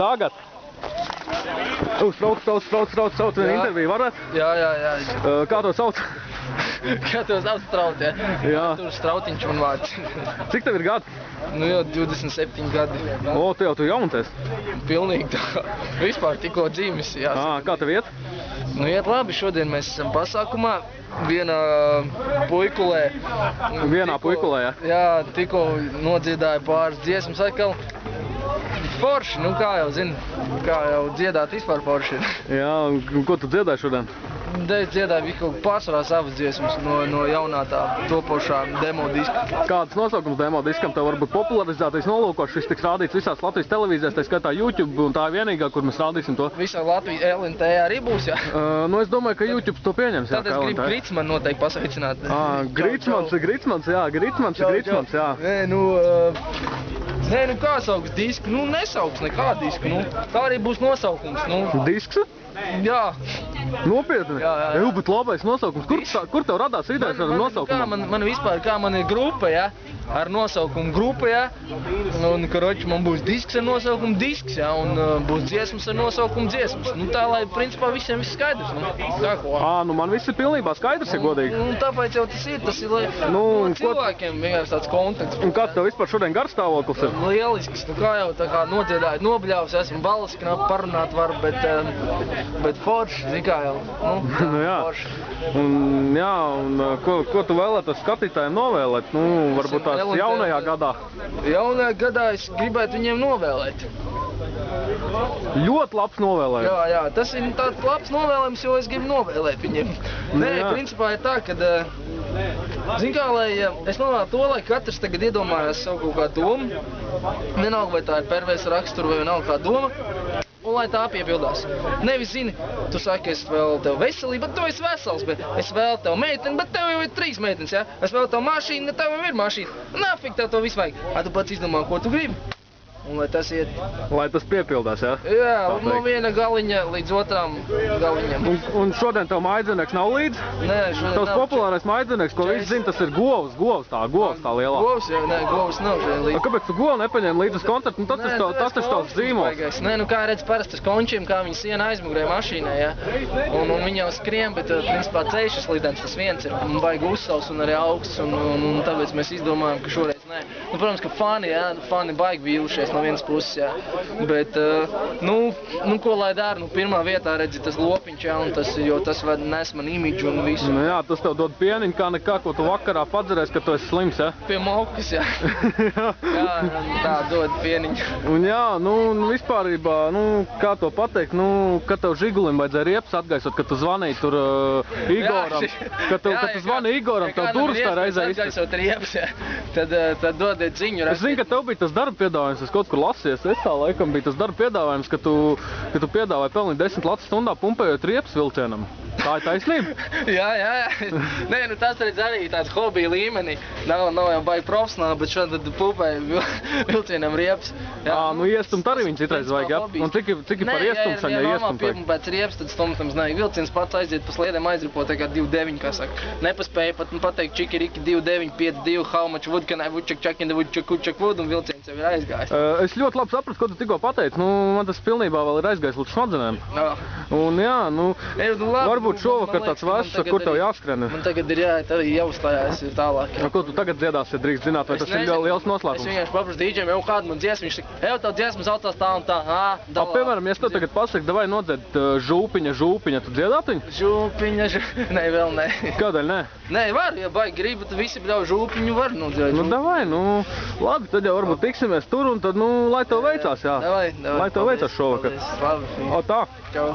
Tagad. Sauc vienu interviju, varat? Jā. Kā to sauc? Kā to sauc Straut, ja? Jā. Tur Strautiņš un vārds. Cik tev ir gadi? Nu jau 27 gadi. O, tu jau tu jauns esi. Pilnīgi tā. Vispār tikko dzīvis, jāsaka. Kā tev iet? Nu iet labi, šodien mēs esam pasākumā. Vienā puikulē. Vienā puikulē, ja? Jā, tikko nodziedāju pāris dziesmas atkal. Forši, nu kā jau zini, kā jau dziedāt vispār forši ir. Jā, un ko tu dziedāji šodien? Es dziedāju pārsvarā savas dziesmas no jaunā tā topošā demo diska. Kāds nosaukums demo diskam tev varbūt popularizētais nolūkos? Šis tiks rādīts visās Latvijas televīzijās, tā skaitā YouTube, un tā ir vienīgā, kur mēs rādīsim to. Visā Latvijas LNT arī būs, jā? Nu, es domāju, ka YouTube to pieņems, jā, Tad es gribu Gritsmanu noteikti pasveicināt. Gritsmans, jā. Nē, nu kā sauks disku? Nu, nesauks nekā disku, nu. Tā arī būs nosaukums, nu. Disks? Jā. Nopietni? Jā. Bet labais nosaukums. Kur tev radās idejas ar nosaukumu? Man vispār, kā man ir grupa, jā? Ar nosaukumu grupa, jā? Un, karoči, man būs disks ar nosaukumu disks, jā? Un būs dziesmas ar nosaukumu dziesmas. Nu, tā, lai, principā, visiem viss skaidrs, nu. Tā ko? Nu, man viss ir pilnībā skaidrs, ja godīgi. Un tāpēc jau tas ir, lai cilvēkiem vienkārši tāds konteksts. Un kāds tev vispār šodien garstāvoklis ir? Lielisks, nu kā jau tā kā nodziedāju, nobļāvs, esmu balss knap, parunāt var, bet forši, zin kā jau, nu jā. Forši. Un jā, un ko tu vēlētos skatītājiem novēlēt? Nu, varbūt tās jaunajā gadā. Jaunajā gadā es gribētu viņiem novēlēt. Ļoti labs novēlējums. Jā, tas ir tāds labs novēlējums, jo es gribu novēlēt viņiem. Nē, principā ir tā, kad, zin kā, lai es novēlu to, lai katrs tagad iedomājās savu kaut kā domu, vienalga vai tā ir perversa rakstura vai vienalga kā doma, un lai tā piepildās. Nevis, zini, tu saki, es vēlu tev veselību, bet tu esi vesels, bet es vēlu tev meiteni, bet tev jau ir 3 meitenes, ja? Es vēlu tev mašīnu, bet tev jau ir mašīna. Nāfik tev to visu vajag. Tu pats izdomā, ko tu gribi. Un lai tas iet. Lai tas piepildās, jā? Jā, no viena galiņa līdz otram galiņam. Un šodien tev maidzenieks nav līdz? Nē, šodien nav. Tavs populārais maidzenieks, ko visi zina, tas ir govs tā lielā. Govs, jā, nē, govs nav šodien līdz. Kāpēc tu govu nepaņēmi līdz uz koncertu? Nu, tas ir tavs zīmols. Nē, nu kā redz parasti uz končiem, kā viņi siena aizmugurē mašīnai, jā. Un viņi jau skrien, bet principā ceļš slidens tas viens ir. Un baigi uzsals un arī augsts, un tāpēc mēs izdomājam, ka šoreiz nē. Nu, protams, ka fani baigi vīlušies no vienas puses, jā. Bet, nu ko lai dara, pirmā vietā redzi tas lopiņš, jā, un jo tas nes man imidžu un visu. Nu jā, tas tev dod pieniņu kā nekā, ko tu vakarā padzerēsi, ka tu esi slims, jā? Pie mokas, jā. Jā, tā dod pieniņu. Un jā, vispārībā, kā to pateikt, kad tev žigulim vajadzēja riepas atgaisot, kad tu zvanīji tur Igoram, kad tu zvanīji Igoram, tev durvis tā reizē atgaisot riepas, jā, tad dodiet ziņu. Es zinu, ka tev bija tas darba piedāvājums, es kaut kur lasījies, es tā laikam bija tas darba piedāvājums, ka tu piedāvāji pelnīt 10 lats stundā pumpējot riepas vilcienam. Tā ir taisnība? Jā. Nē, tas arī tāds hobija līmenī. Nav jau baigi profesionāli, bet šodien pumpēju vilcienam riepas. Iestumt arī viņi citreiz vajag, jā? Un cik ir par iestumšanu, ja iestumt vajag? Pēc riepas, tad stumtam znāju. Vilciens pats aiziet pa sliedēm aizripo tā kā 2.9, kā saka. Nepaspēja pat pateikt čikiriki 2.9, 5.2, how much wood can I wood chuck in the wood chuck wood, un vilciens jau ir aizgājis. Es ļoti labi sapratu, ko tu tikko pateici. Man tas pilnībā vēl ir aizgājis līdz smadzenēm. Un jā, varbūt šovakar tāds vēsts, kur tev jāskrien. Man tagad ir jāiet arī jāuzstājās tālāk. Ko tu tagad dziedāsi, drīkst zināt, vai tas ir liels noslēpums? Es vienkārši paprasu DJ'm, jau kādu man dziesmu, viņš saka, tev dziesmu saucās tā un tā. Piemēram, ja es tev tagad pasaku, davai nodzied žūpiņa, tu dziedāt viņu? Žūpiņa, nē, vēl nē. Kādēļ nē? Nē, var, ja baigi gribi, tad visi bļauj žūpiņu var nodziedāt. Davai, labi, tad jau varbūt tiksimies tur un tad, lai tev veicās, jā. Davai. Lai tev veicās šovakar. Labi. Tā. Čau.